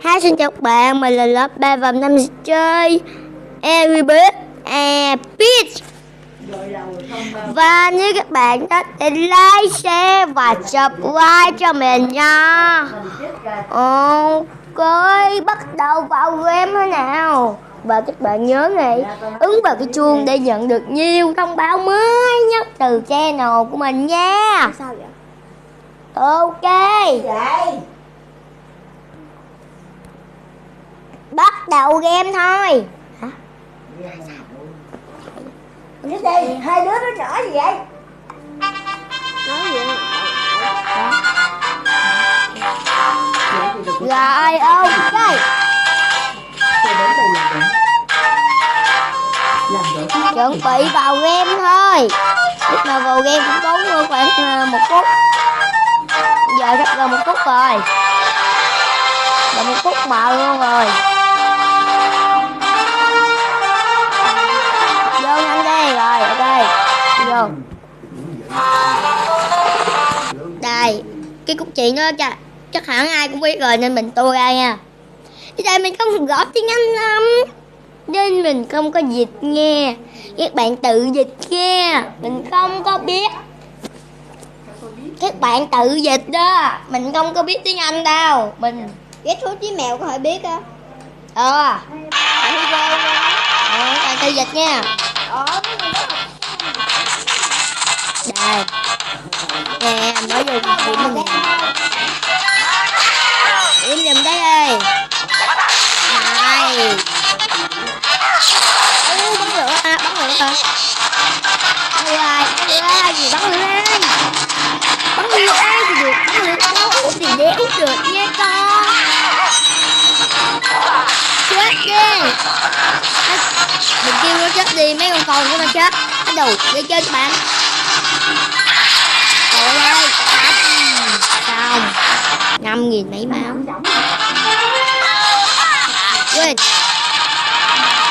Hi, xin chào các bạn, mình là lớp 3 và 5 chơi Angry Birds Peach. Và nếu các bạn thích thì like, share và subscribe cho mình nha. Ok, bắt đầu vào game thế nào. Và các bạn nhớ này, ấn vào cái chuông để nhận được nhiều thông báo mới nhất từ channel của mình nha. Sao vậy? Ok. Bắt đầu game thôi. Hả? Cái gì? Hai đứa nó nhỏ gì vậy? Nói gì vậy? Rồi ok. Chuẩn bị vào game thôi. Lúc nào vào game cũng tốn khoảng 1 phút. Giờ sắp gần 1 phút rồi. Gần 1 phút bờ luôn rồi. Vô nhanh đi rồi, ok. Vô. Đây, cái cốt truyện đó chắc hẳn ai cũng biết rồi nên mình tua ra nha. Ở đây mình không rõ tiếng Anh lắm nên mình không có dịch nghe. Các bạn tự dịch nghe. Mình không có biết. Các bạn tự dịch đó. Mình không có biết tiếng Anh đâu. Mình Ghét thú chí mèo có thể biết á. Bạn tự dịch nha. Đây. Nè, mới vô điểm mình nè. Điểm giùm đấy đi. Này. Bắn lửa à, bắn lửa à. Bắn lửa ai gì, bắn lửa ai. Bắn lửa ai thì được, bắn lửa đâu thì đéo được nha con. Chết đi. Mình kêu nó chết đi, mấy con con của nó chết. Bắt đầu để chơi các bạn. Rồi ơi, xong 5.000 mấy máu. Quên.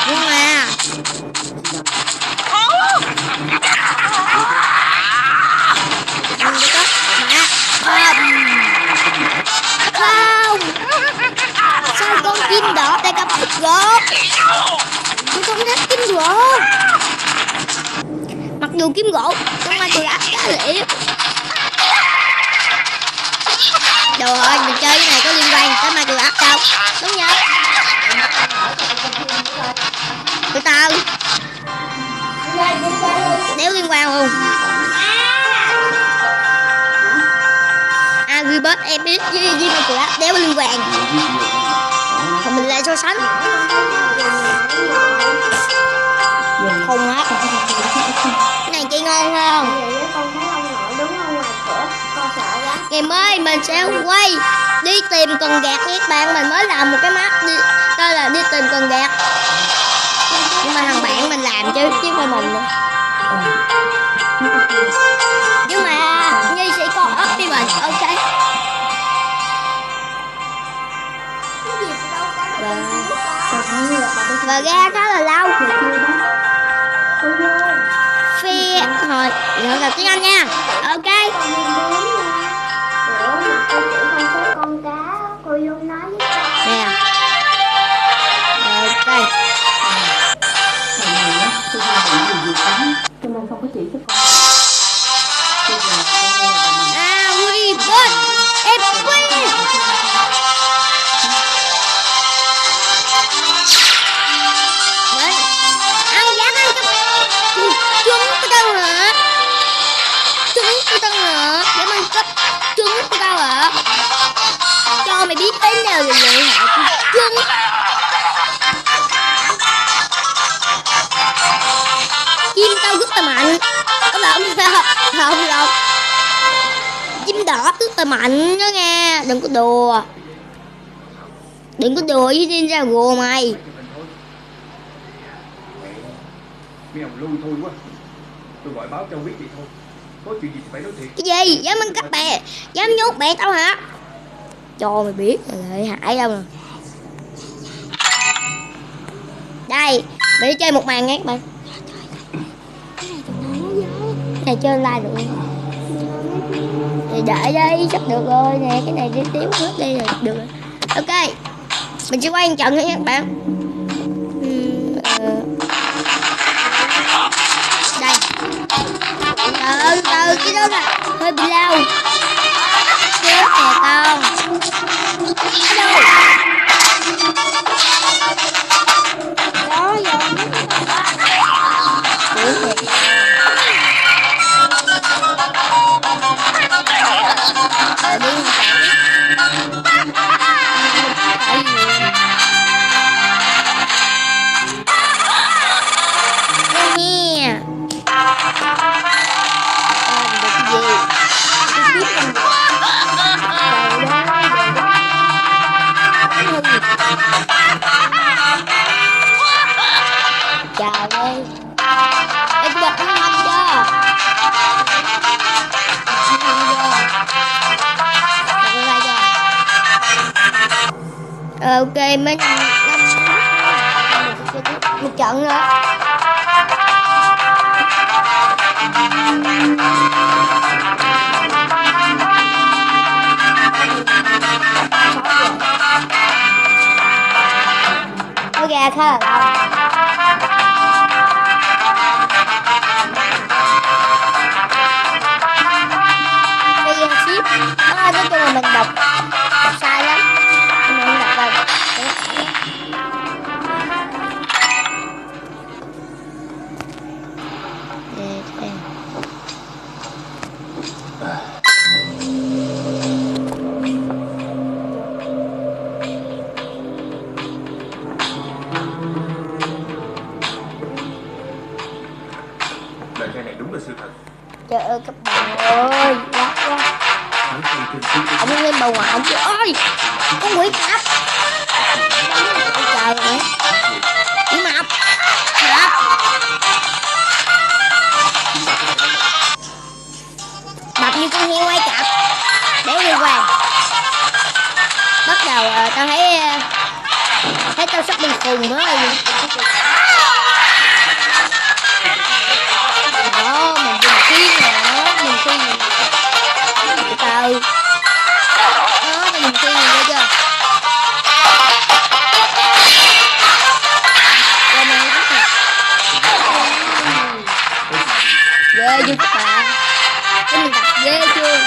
Nhưng mà không. Sao con chim đỏ lại gặp thịt gỗ? Tôi không thích chim gỗ. Mặc dù kiếm gỗ nhưng mà tôi áp khá là yếu. Đồ ơi, mình chơi cái này có liên quan tới mà tôi áp đâu. Đúng nhá. Từ từ. Đéo liên quan luôn. Angry Birds em biết với mà tôi áp đéo liên quan. Còn mình lại so sánh. Không hết. Cái này chơi ngon không? Ngày mai mình sẽ quay đi tìm cần gạt với các bạn. Mình mới làm một cái mắt đi, đây là đi tìm cần gạt. Nhưng mà thằng bạn mình làm chứ không phải mình. Nhưng mà Nhi sẽ con up đi mình, ok. Và ra khá là lâu. Phi thôi, nhận là tiếng Anh nha. Ok. Nè. Ok. Angry Birds Epic. Ăn dám ăn trứng của tao hả? Trứng của tao hả? Dám ăn cắp trứng của tao hả? Cho mày biết thế nào là lợi hại của trứng. Chim tao rất là mạnh. Có lộn không? Không. Chim đỏ rất là mạnh đó nha. Đừng có đùa. Đừng có đùa với Ninjago mày. Mấy ông lui thôi quá. Tôi gọi báo cho biết vậy thôi. Có chuyện gì thì phải nói thiệt. Cái gì? Dám ăn cắp bè? Dám nhốt bè tao hả? Cho mày biết là lợi hại đâu nè. Đây, mày đi chơi một màn nghe các bạn. Này chơi online được không? Thì đợi đây, sắp được rồi nè, cái này đi tiếp hết đi rồi, được rồi. Ok. Mình sẽ quay một trận thôi nha các bạn. Đây. Từ cái đó là hơi bị lâu. Chết nè con. Đâu? Đó giờ. Đi một trận. Chào đây. Ê, cái bật nó nhanh chưa? Ok, mấy một trận nữa. Nó ra khá là lâu. Bây giờ ship nói chung là mình đọc sai lắm, mình không đọc đâu. Lời khai này đúng là sự thật. Trời ơi các bạn ơi, quá quá. Ông lên bà ngoại chứ ơi, con quỷ cạp. Trời ơi, quỷ mập, cạp. Mập như con heo quay cạp. Để đi qua. Bắt đầu tao thấy tao sắp bị khùng nữa rồi. Đó, mình dùng khí nữa, dùng khí từ từ. Đó, mình dùng khí này thấy chưa? Rồi mình bắt nè. Ghê chưa các bạn? Cái mình đặt ghê chưa?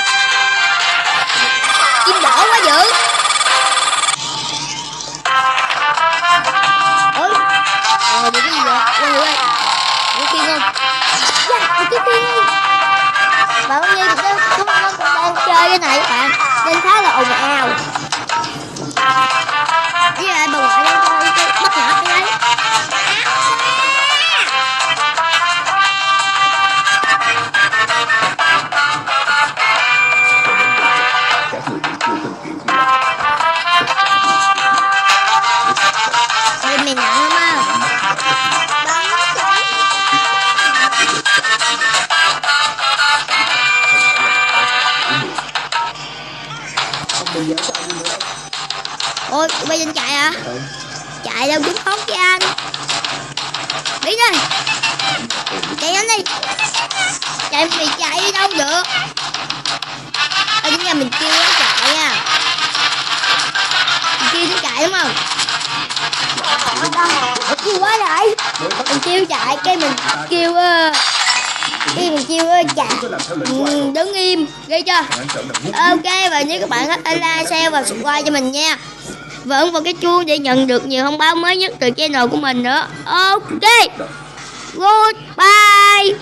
Chim đỏ quá dữ. Ôi, được cái gì vậy? Ôi ơi, được cái không? Dạ, được cái tiên không? Bạn ơi, nó đang chơi cái này các bạn, nên khá là ồn ào. Với lại bà ngoại đang coi cái bắt nhỏ cái đấy. Ôi, mày nặng lắm á. Ôi, bây giờ anh chạy à? Chạy đâu đứng khóc với anh. Đi đi. Chạy nhanh đi. Chạy thì chạy đi đâu được. Ở nhà mình kêu nó chạy nha. Mình kêu nó chạy đúng không? Kêu quá vậy. Mình kêu chạy cái mình kêu chạy đứng im, ghi chưa? Ok, và nếu các bạn thích like, share và subscribe cho mình nha. Và ấn vào cái chuông để nhận được nhiều thông báo mới nhất từ channel của mình nữa. Ok, goodbye.